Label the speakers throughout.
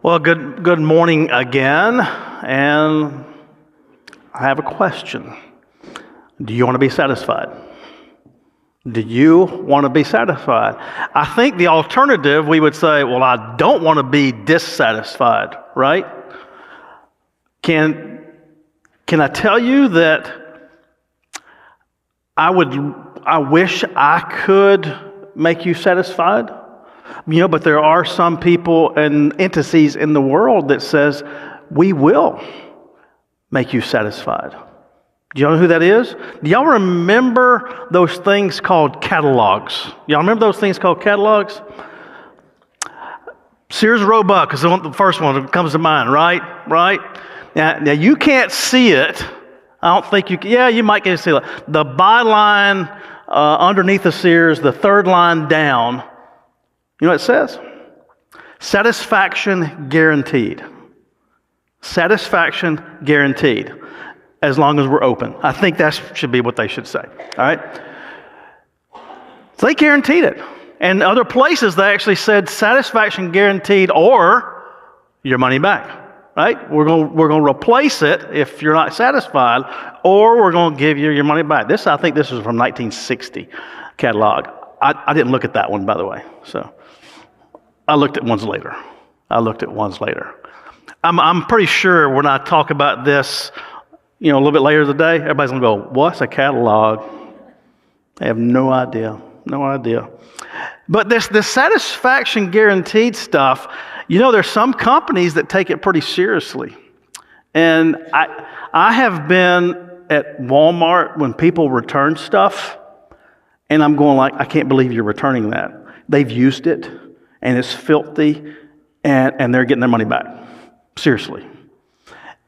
Speaker 1: Well, good morning again, and I have a question. Do you want to be satisfied? Do you want to be satisfied? I think the alternative, we would say, well, I don't want to be dissatisfied, right? Can I tell you that I wish I could make you satisfied? But there are some people and entities in the world that says, we will make you satisfied. Do y'all know who that is? Do y'all remember those things called catalogs? Y'all remember those things called catalogs? Sears Roebuck is the first one that comes to mind, right? Now you can't see it. I don't think you can. Yeah, you might get to see it. The byline underneath the Sears, the third line down, you know what it says? Satisfaction guaranteed. Satisfaction guaranteed, as long as we're open. I think that should be what they should say. All right? So they guaranteed it. And other places they actually said satisfaction guaranteed or your money back. Right? We're going to replace it if you're not satisfied, or we're going to give you your money back. I think this is from 1960 catalog. I didn't look at that one, by the way. So I looked at ones later. I'm pretty sure when I talk about this, a little bit later today, everybody's going to go, what's a catalog? I have no idea. But this satisfaction guaranteed stuff, there's some companies that take it pretty seriously. And I have been at Walmart when people return stuff, and I'm going like, I can't believe you're returning that. They've used it, and it's filthy, and they're getting their money back. Seriously.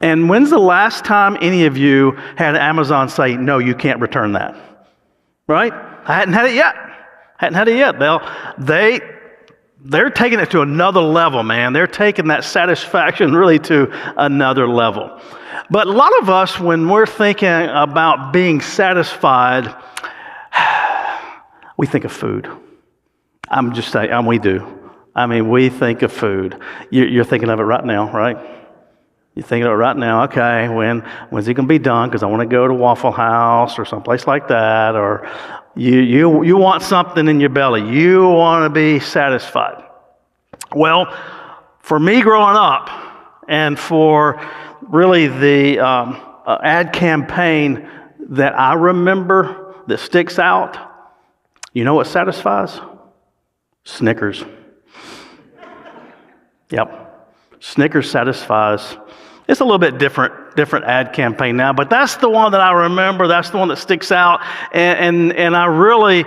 Speaker 1: And when's the last time any of you had Amazon say, no, you can't return that? Right? I hadn't had it yet. They're taking it to another level, man. They're taking that satisfaction really to another level. But a lot of us, when we're thinking about being satisfied, we think of food. I'm just saying, we do. We think of food. You're thinking of it right now, right? You're thinking of it right now. Okay, when's it going to be done? Because I want to go to Waffle House or someplace like that. Or you want something in your belly. You want to be satisfied. Well, for me growing up, and for really the ad campaign that I remember that sticks out, you know what satisfies? Snickers. Yep. Snickers satisfies. It's a little bit different ad campaign now, but that's the one that I remember. That's the one that sticks out. And I really,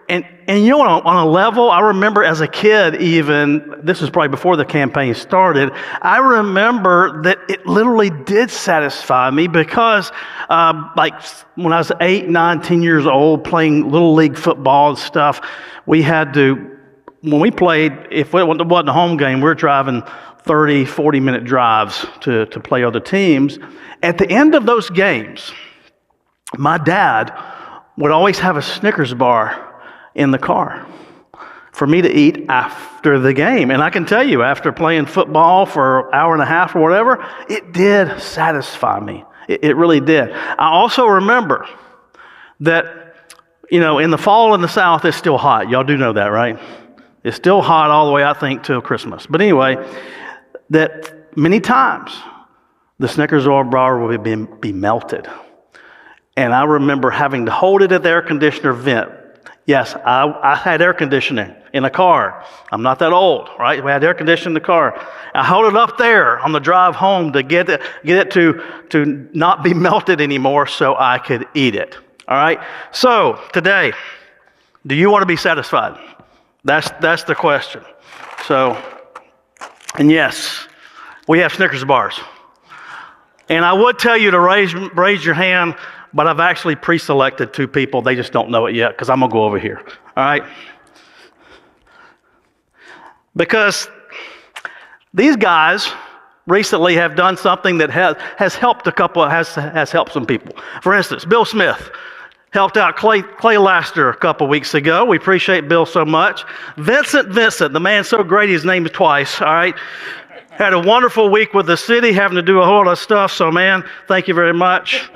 Speaker 1: and on a level, I remember as a kid even, this was probably before the campaign started, I remember that it literally did satisfy me because like when I was 8, 9, 10 years old playing Little League football and stuff, we had to, when we played, if it wasn't a home game, we were driving 30, 40-minute drives to play other teams. At the end of those games, my dad would always have a Snickers bar in the car for me to eat after the game. And I can tell you, after playing football for an hour and a half or whatever, it did satisfy me. It really did. I also remember that, in the fall in the South, it's still hot. Y'all do know that, right? It's still hot all the way, I think, till Christmas. But anyway, that many times the Snickers bar would be melted. And I remember having to hold it at the air conditioner vent. Yes, I had air conditioning in a car. I'm not that old, right? We had air conditioning in the car. I held it up there on the drive home to get it to not be melted anymore so I could eat it. All right? So, today, do you want to be satisfied? That's the question. So, and yes, we have Snickers bars. And I would tell you to raise your hand, but I've actually pre-selected 2 people. They just don't know it yet because I'm going to go over here. All right? Because these guys recently have done something that has helped has helped some people. For instance, Bill Smith helped out Clay Laster a couple weeks ago. We appreciate Bill so much. Vincent, the man so great his name is twice, all right? Had a wonderful week with the city, having to do a whole lot of stuff. So, man, thank you very much.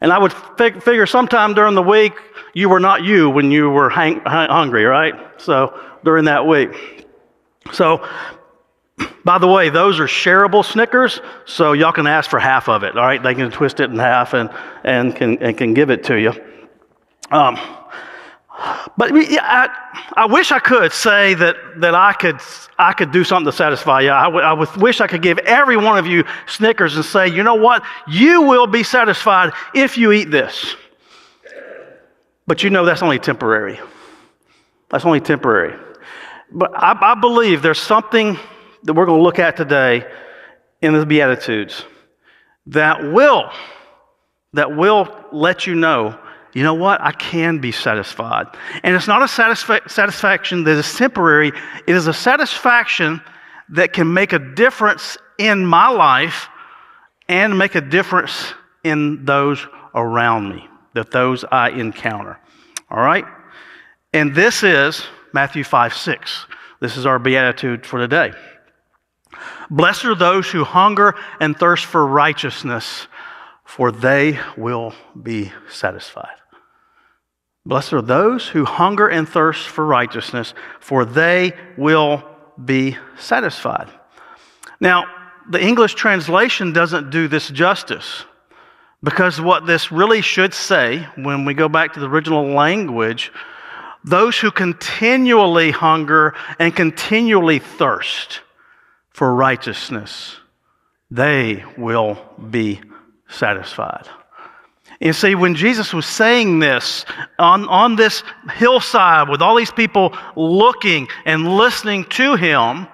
Speaker 1: And I would figure sometime during the week, you were not you when you were hungry, right? So, during that week. So, by the way, those are shareable Snickers, so y'all can ask for half of it, all right? They can twist it in half and can give it to you. But I wish I could say that I could do something to satisfy you. I wish I could give every one of you Snickers and say, you know what? You will be satisfied if you eat this. But you know that's only temporary. That's only temporary. But I believe there's something that we're going to look at today in the Beatitudes that will let you know what? I can be satisfied. And it's not a satisfaction that is temporary. It is a satisfaction that can make a difference in my life and make a difference in those around me, those I encounter. All right? And this is Matthew 5:6. This is our beatitude for today. Blessed are those who hunger and thirst for righteousness, for they will be satisfied. Blessed are those who hunger and thirst for righteousness, for they will be satisfied. Now, the English translation doesn't do this justice, because what this really should say, when we go back to the original language, those who continually hunger and continually thirst for righteousness, they will be satisfied. You see, when Jesus was saying this on this hillside with all these people looking and listening to him,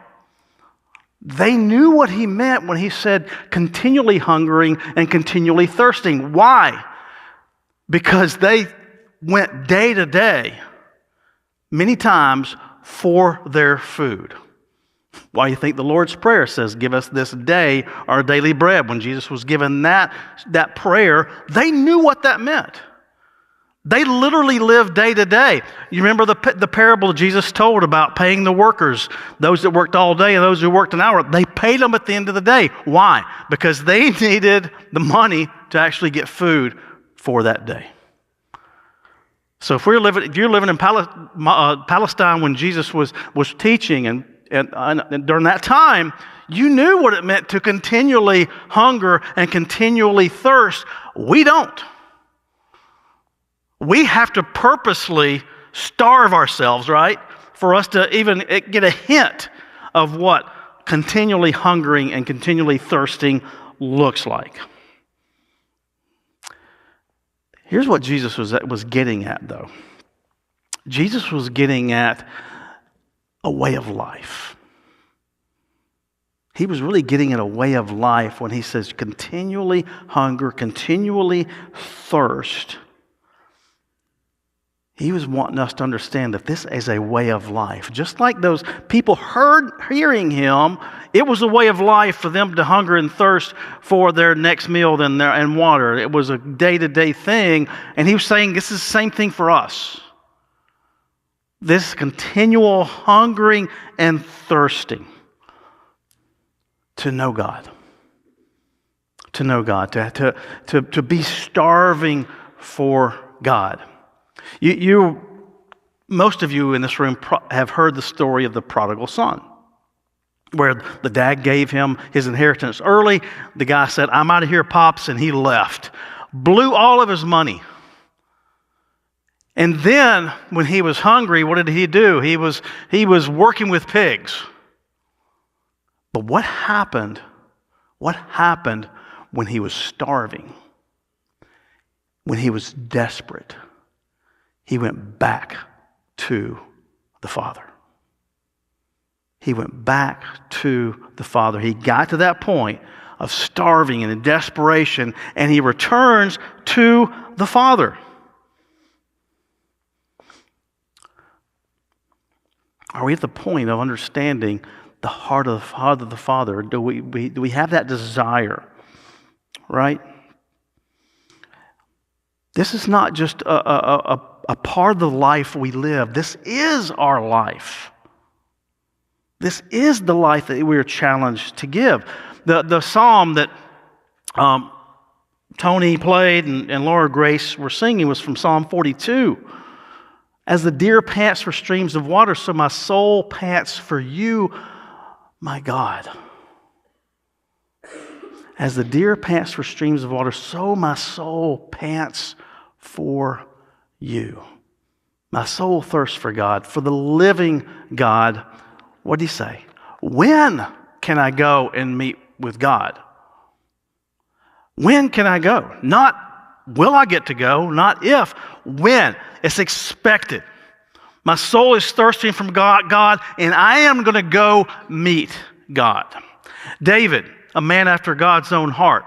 Speaker 1: they knew what he meant when he said continually hungering and continually thirsting. Why? Because they went day to day, many times, for their food. Why do you think the Lord's Prayer says, give us this day our daily bread? When Jesus was given that prayer, they knew what that meant. They literally lived day to day. You remember the parable Jesus told about paying the workers, those that worked all day and those who worked an hour. They paid them at the end of the day. Why? Because they needed the money to actually get food for that day. So if you're living in Palestine when Jesus was teaching and during that time, you knew what it meant to continually hunger and continually thirst. We don't. We have to purposely starve ourselves, right, for us to even get a hint of what continually hungering and continually thirsting looks like. Here's what Jesus was getting at, though. Jesus was getting at a way of life. He was really getting at a way of life when he says continually hunger, continually thirst. He was wanting us to understand that this is a way of life. Just like those people hearing him, it was a way of life for them to hunger and thirst for their next meal and water. It was a day-to-day thing. And he was saying this is the same thing for us. This continual hungering and thirsting to know God. To know God. To be starving for God. Most of you in this room have heard the story of the prodigal son, where the dad gave him his inheritance early. The guy said, I'm out of here, Pops, and he left. Blew all of his money. And then, when he was hungry, what did he do? He was working with pigs. But what happened? What happened when he was starving? When he was desperate? He went back to the Father. He went back to the Father. He got to that point of starving and in desperation, and he returns to the Father. Are we at the point of understanding the heart of the Father? Do we have that desire? Right? This is not just a part of the life we live. This is our life. This is the life that we are challenged to give. The psalm that Tony played and Laura Grace were singing was from Psalm 42. As the deer pants for streams of water, so my soul pants for you, my God. As the deer pants for streams of water, so my soul pants for you. My soul thirsts for God, for the living God. What did he say? When can I go and meet with God? When can I go? Not will I get to go, not if. When. It's expected. My soul is thirsting from God, and I am going to go meet God. David, a man after God's own heart,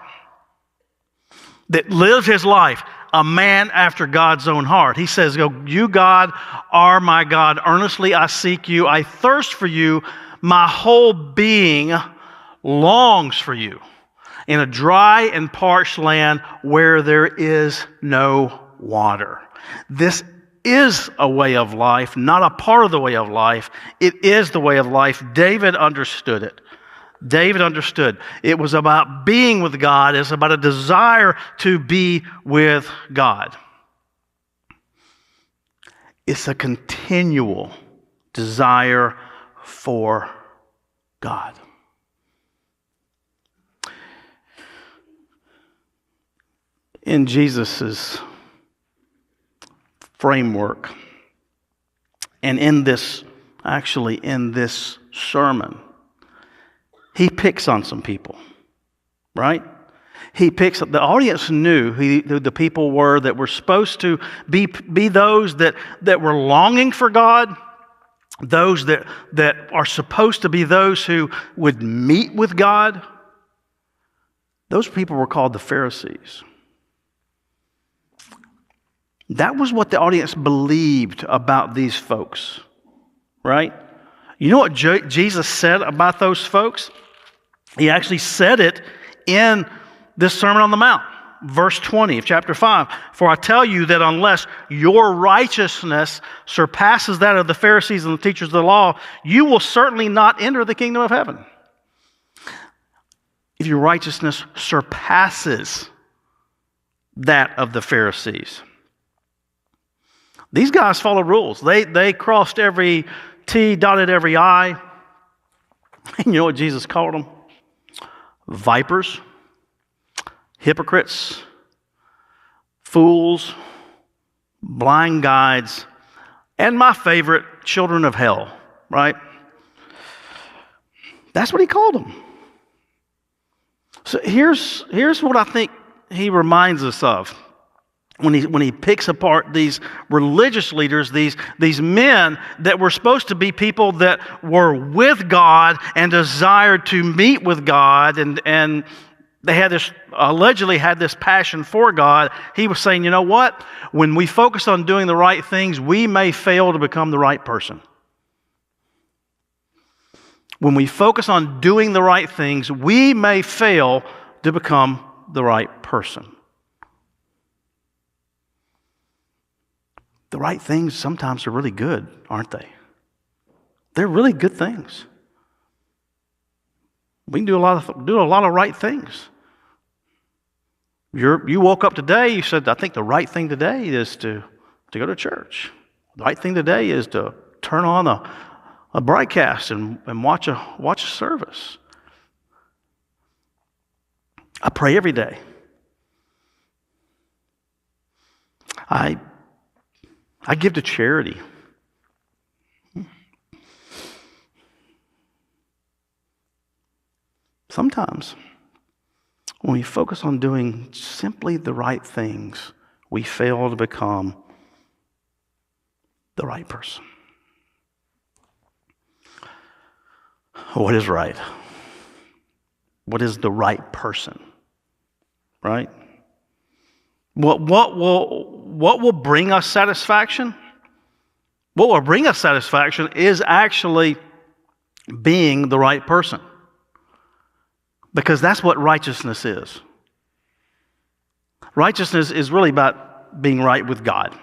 Speaker 1: that lives his life, a man after God's own heart. He says, you, God, are my God. Earnestly I seek you. I thirst for you. My whole being longs for you in a dry and parched land where there is no water. This is a way of life, not a part of the way of life. It is the way of life. David understood it. David understood. It was about being with God. It's about a desire to be with God. It's a continual desire for God. In Jesus' framework, and in this sermon, he picks on some people, right? The audience knew who the people were that were supposed to be those that were longing for God, those that are supposed to be those who would meet with God. Those people were called the Pharisees. That was what the audience believed about these folks, right? You know what Jesus said about those folks? He actually said it in this Sermon on the Mount, verse 20 of chapter 5. For I tell you that unless your righteousness surpasses that of the Pharisees and the teachers of the law, you will certainly not enter the kingdom of heaven. If your righteousness surpasses that of the Pharisees. These guys followed rules. They crossed every T, dotted every I. And you know what Jesus called them? Vipers, hypocrites, fools, blind guides, and my favorite, children of hell, right? That's what he called them. So here's what I think he reminds us of. When he picks apart these religious leaders, these men that were supposed to be people that were with God and desired to meet with God, and they allegedly had this passion for God, he was saying, you know what? When we focus on doing the right things, we may fail to become the right person. When we focus on doing the right things, we may fail to become the right person. The right things sometimes are really good, aren't they? They're really good things. We can do a lot of right things. You woke up today, you said, I think the right thing today is to go to church. The right thing today is to turn on a broadcast and watch a service. I pray every day. I give to charity. Sometimes, when we focus on doing simply the right things, we fail to become the right person. What is right? What is the right person? Right? What will bring us satisfaction? What will bring us satisfaction is actually being the right person. Because that's what righteousness is. Righteousness is really about being right with God,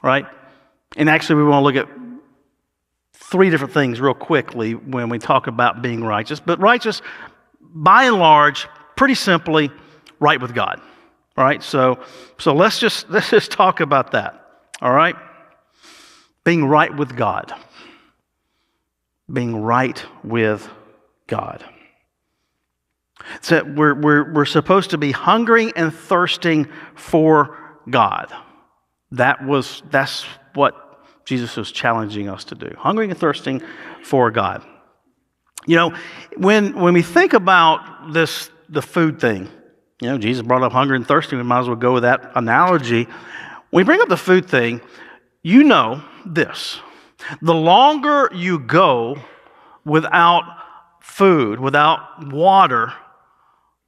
Speaker 1: right? And actually we want to look at three different things real quickly when we talk about being righteous. But righteous, by and large, pretty simply, right with God. All right, so let's just talk about that. All right, being right with God. Being right with God. So we're supposed to be hungering and thirsting for God. That's what Jesus was challenging us to do. Hungering and thirsting for God. You know, when we think about the food thing, you know, Jesus brought up hunger and thirsting. We might as well go with that analogy. When we bring up the food thing, you know this. The longer you go without food, without water,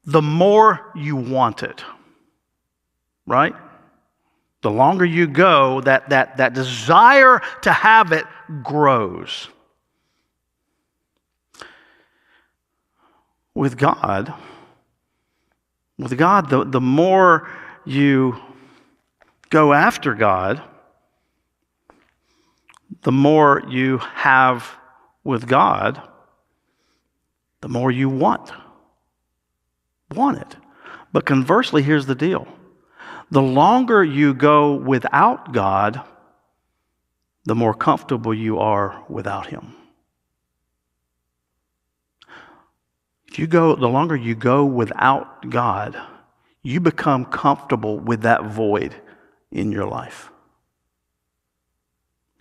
Speaker 1: the more you want it. Right? The longer you go, that desire to have it grows. With God, the more you go after God, the more you have with God, the more you want it. But conversely, here's the deal. The longer you go without God, the more comfortable you are without Him. The longer you go without God, you become comfortable with that void in your life.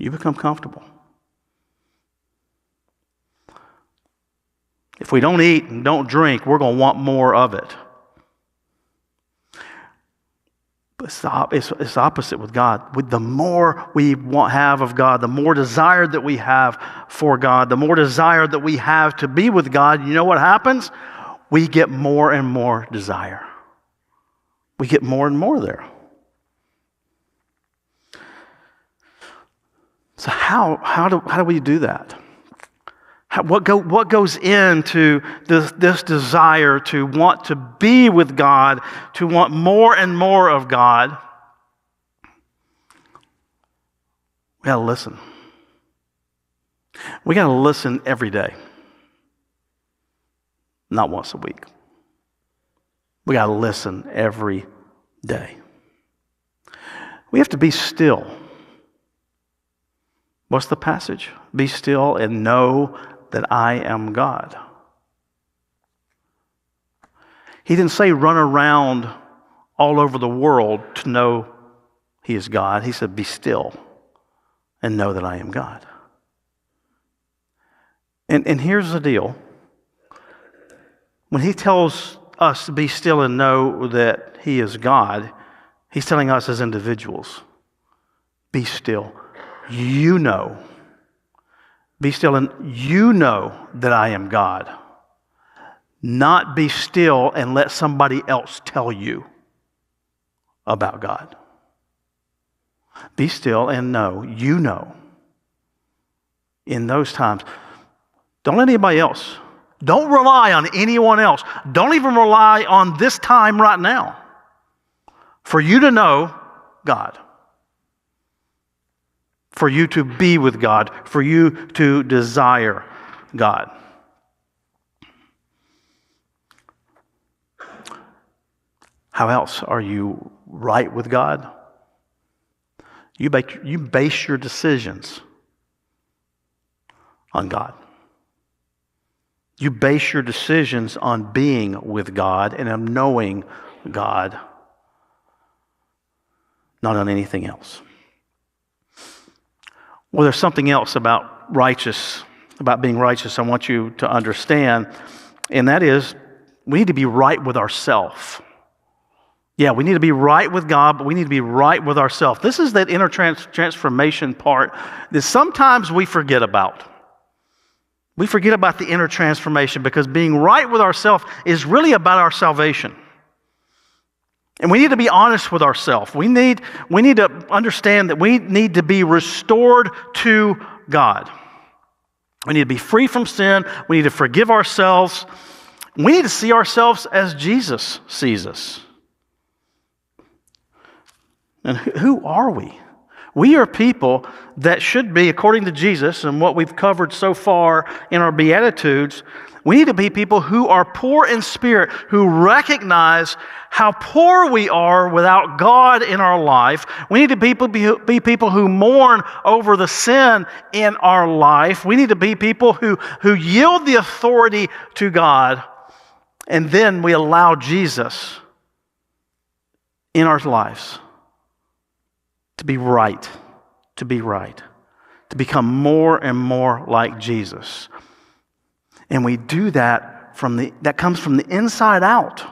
Speaker 1: You become comfortable. If we don't eat and don't drink, we're going to want more of it. But it's opposite with God. With the more we have of God, the more desire that we have for God, the more desire that we have to be with God, you know what happens? We get more and more desire. We get more and more there. So how do we do that? What goes into this desire to want to be with God, to want more and more of God? We got to listen. We got to listen every day, not once a week. We got to listen every day. We have to be still. What's the passage? Be still and know that I am God. He didn't say run around all over the world to know He is God. He said be still and know that I am God. And here's the deal. When He tells us to be still and know that He is God, He's telling us as individuals, be still. You know. Be still and you know that I am God. Not be still and let somebody else tell you about God. Be still and know, you know. In those times, don't let anybody else. Don't rely on anyone else. Don't even rely on this time right now for you to know God. For you to be with God, for you to desire God. How else are you right with God? You base your decisions on God. You base your decisions on being with God and on knowing God, not on anything else. Well, there's something else about being righteous I want you to understand, and that is we need to be right with ourselves. Yeah, we need to be right with God, but we need to be right with ourselves. This is that inner transformation part that sometimes we forget about. We forget about the inner transformation because being right with ourselves is really about our salvation. And we need to be honest with ourselves. We need to understand that we need to be restored to God. We need to be free from sin. We need to forgive ourselves. We need to see ourselves as Jesus sees us. And who are we? We are people that should be, according to Jesus and what we've covered so far in our Beatitudes, we need to be people who are poor in spirit, who recognize how poor we are without God in our life. We need to be people who mourn over the sin in our life. We need to be people who yield the authority to God, and then we allow Jesus in our lives to be right, to become more and more like Jesus. And we do that that comes from the inside out.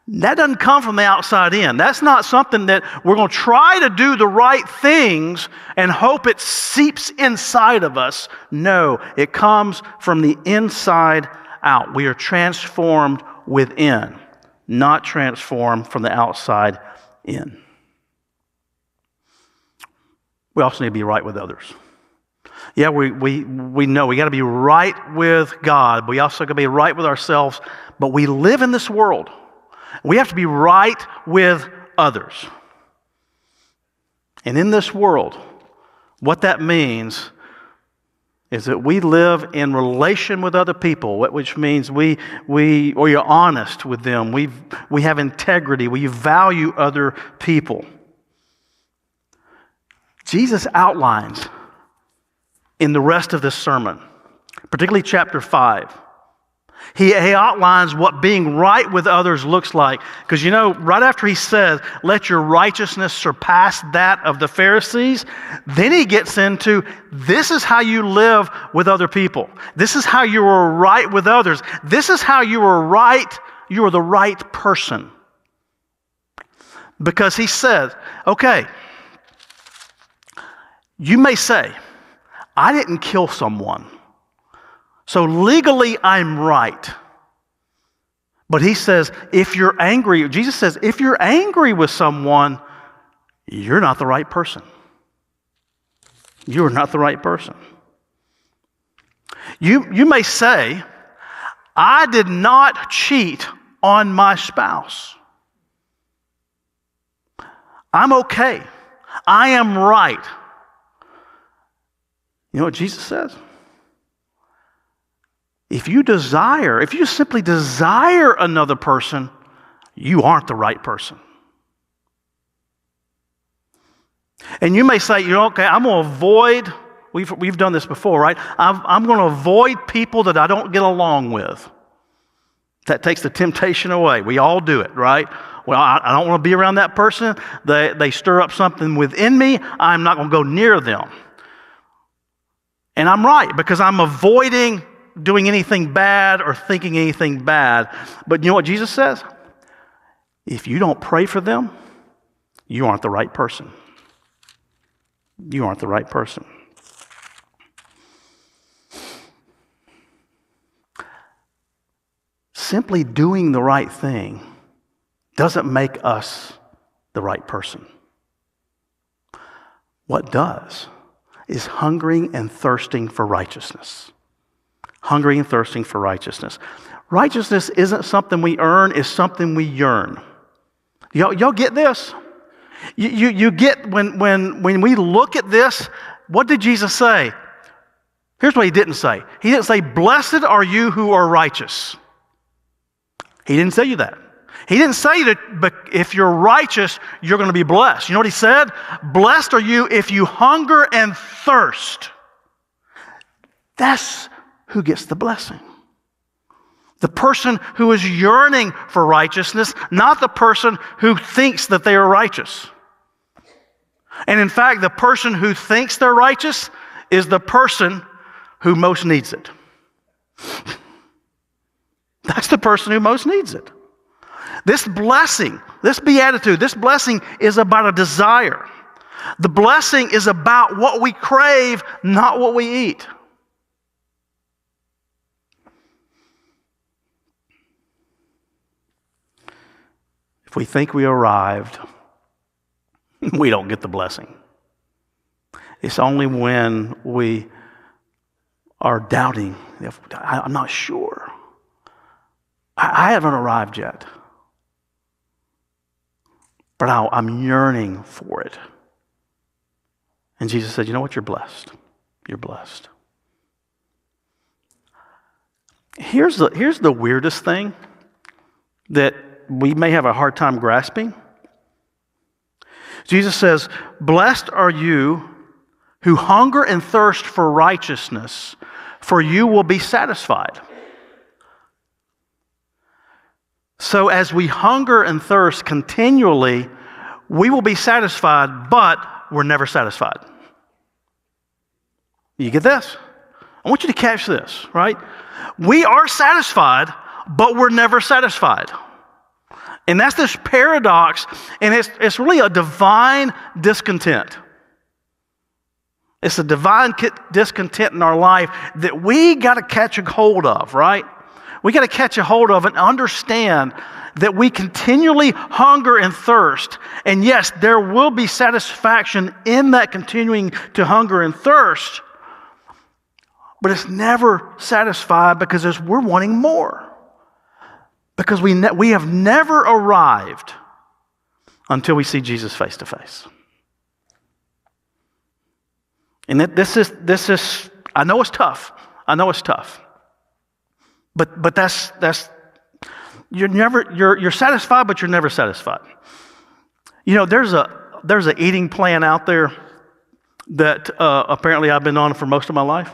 Speaker 1: That doesn't come from the outside in. That's not something that we're going to try to do the right things and hope it seeps inside of us. No, it comes from the inside out. We are transformed within, not transformed from the outside in. We also need to be right with others. Yeah, we know we got to be right with God. We also got to be right with ourselves. But we live in this world. We have to be right with others. And in this world, what that means is that we live in relation with other people, which means we are honest with them. We have integrity. We value other people. Jesus outlines in the rest of this sermon, particularly chapter 5, he outlines what being right with others looks like. Because right after he says, let your righteousness surpass that of the Pharisees, then he gets into, this is how you live with other people. This is how you are right with others. This is how you are the right person. Because he says, okay, you may say, I didn't kill someone, so legally I'm right. But he says, if you're angry, Jesus says, if you're angry with someone, you're not the right person. You're not the right person. You may say, I did not cheat on my spouse. I'm okay. I am right. You know what Jesus says? If you simply desire another person, you aren't the right person. And you may say, okay, I'm going to avoid, we've done this before, right? I'm going to avoid people that I don't get along with. That takes the temptation away. We all do it, right? Well, I don't want to be around that person. They stir up something within me. I'm not going to go near them. And I'm right, because I'm avoiding doing anything bad or thinking anything bad. But you know what Jesus says? If you don't pray for them, you aren't the right person. You aren't the right person. Simply doing the right thing doesn't make us the right person. What does is hungering and thirsting for righteousness. Hungering and thirsting for righteousness. Righteousness isn't something we earn, it's something we yearn. Y'all get this? You get when we look at this, what did Jesus say? Here's what he didn't say. He didn't say, blessed are you who are righteous. He didn't say you that. He didn't say that, but if you're righteous, you're going to be blessed. You know what he said? Blessed are you if you hunger and thirst. That's who gets the blessing. The person who is yearning for righteousness, not the person who thinks that they are righteous. And in fact, the person who thinks they're righteous is the person who most needs it. That's the person who most needs it. This blessing, this beatitude, this blessing is about a desire. The blessing is about what we crave, not what we eat. If we think we arrived, we don't get the blessing. It's only when we are doubting, I'm not sure. I haven't arrived yet. But I'm yearning for it. And Jesus said, you know what? You're blessed. You're blessed. Here's the weirdest thing that we may have a hard time grasping. Jesus says, blessed are you who hunger and thirst for righteousness, for you will be satisfied. So as we hunger and thirst continually, we will be satisfied, but we're never satisfied. You get this? I want you to catch this, right? We are satisfied, but we're never satisfied. And that's this paradox, and it's really a divine discontent. It's a divine discontent in our life that we got to catch a hold of, right? We got to catch a hold of and understand that we continually hunger and thirst. And yes, there will be satisfaction in that continuing to hunger and thirst, but it's never satisfied because we're wanting more. Because we have never arrived until we see Jesus face to face. And this is I know it's tough. But that's you're satisfied, but you're never satisfied. You know, there's an eating plan out there that apparently I've been on for most of my life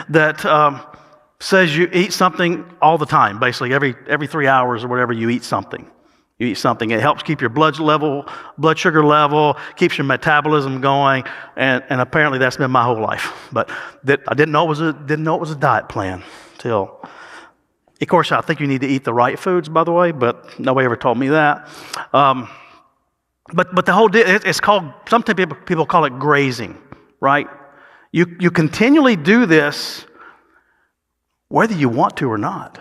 Speaker 1: that says you eat something all the time. Basically, every 3 hours or whatever, you eat something. You eat something. It helps keep your blood sugar level, keeps your metabolism going, and apparently that's been my whole life. But I didn't know it was a diet plan till. Of course, I think you need to eat the right foods, by the way, but nobody ever told me that. But the whole deal, it's called, sometimes people call it grazing, right? You continually do this whether you want to or not.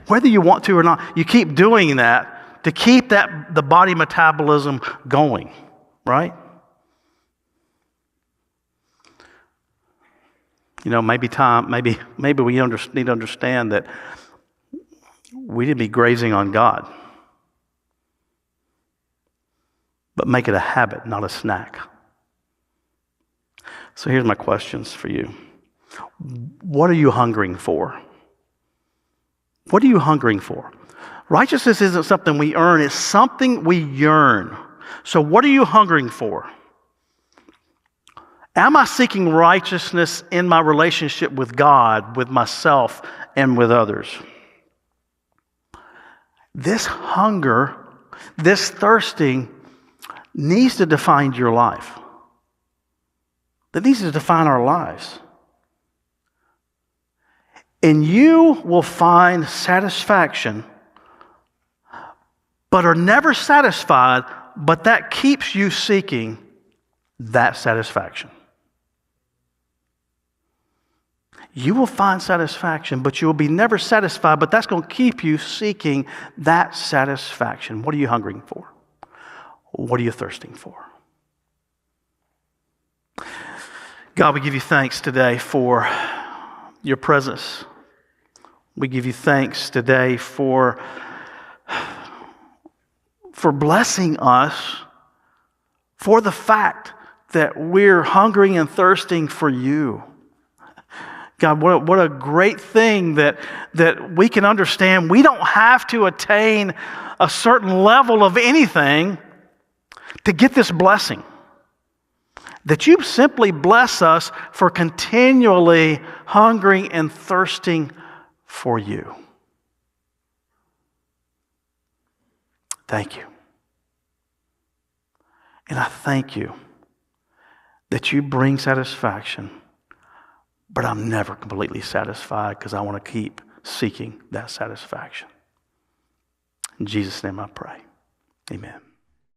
Speaker 1: Whether you want to or not, you keep doing that to keep the body metabolism going, right? You know, maybe we need to understand that we need to be grazing on God, but make it a habit, not a snack. So here's my questions for you. What are you hungering for? What are you hungering for? Righteousness isn't something we earn, it's something we yearn. So what are you hungering for? Am I seeking righteousness in my relationship with God, with myself, and with others? This hunger, this thirsting, needs to define your life. That needs to define our lives. And you will find satisfaction, but are never satisfied, but that keeps you seeking that satisfaction. You will find satisfaction, but you will be never satisfied, but that's going to keep you seeking that satisfaction. What are you hungering for? What are you thirsting for? God, we give you thanks today for your presence. We give you thanks today for blessing us, for the fact that we're hungering and thirsting for you. God, what a great thing that we can understand. We don't have to attain a certain level of anything to get this blessing. That you simply bless us for continually hungering and thirsting for you. Thank you. And I thank you that you bring satisfaction, but I'm never completely satisfied because I want to keep seeking that satisfaction. In Jesus' name I pray. Amen.